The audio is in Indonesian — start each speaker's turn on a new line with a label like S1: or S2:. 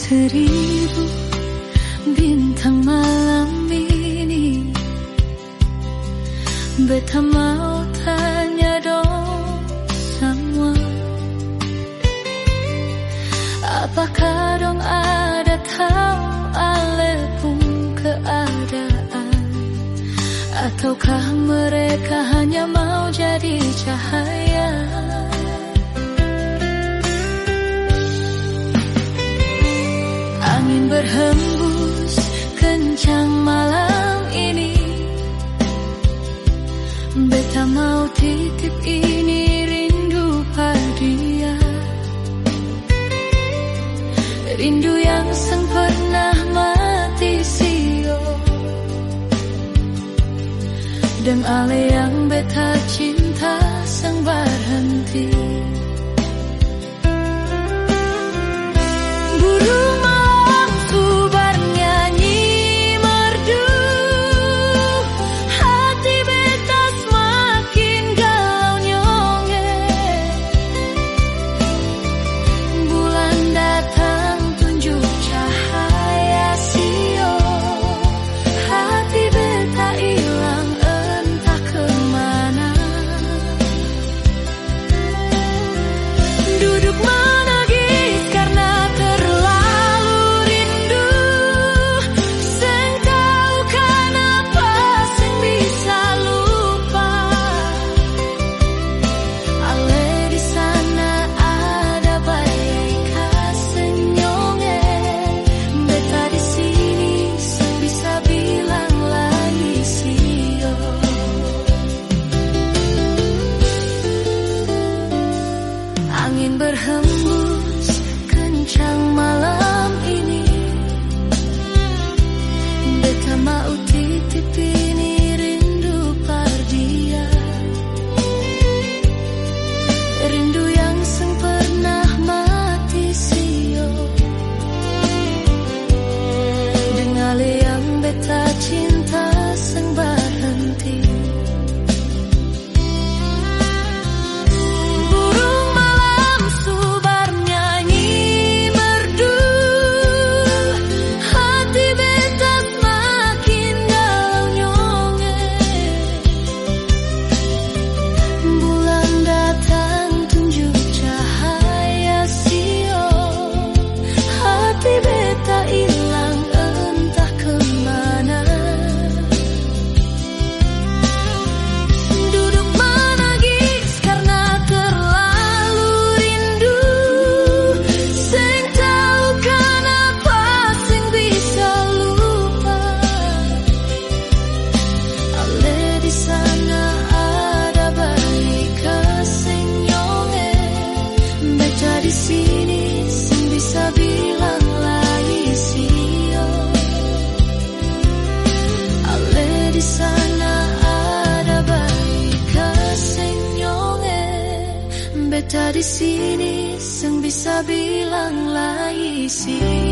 S1: seribu bintang malam ini. Beta mau tanya dong semua, apakah dong ada tahu alepun keadaan, ataukah mereka hanya mau jadi cahaya? Angin berhembus kencang malam ini. Beta mau titip ini rindu padia, rindu yang sang pernah mati sio, dan ale yang beta cinta sang berhenti. Burung malam tu bernyanyi merdu, hati beta semakin galau nyonge. Bulan datang tunjuk cahaya sio, hati beta hilang entah kemana. Duduk menangis karena terlalu rindu, seng tahu kenapa seng bisa lupa. Ale di sana ada bayi kasenyonge, beta di sini seng bisa bilang lagi sio. Angin berhembus kencang malam ini. Beta mau titip ini rindu pardia, rindu yang seng pernah mati sio, dengan yang beta cinta seng berhenti. Burung malam su bernyanyi merdu, hati beta semakin galau nyonge. Bulan datang tunjuk cahaya sio, hati beta hilang entah kemana. Duduk menangis karena terlalu rindu, seng tahu kenapa seng bisa lupa. Ale di sana ada bayi kasenyonge, beta di sini seng bisa bilang lagi sio. Ale di sana ada bayi kasenyonge, beta di sini seng bisa bilang lagi sio.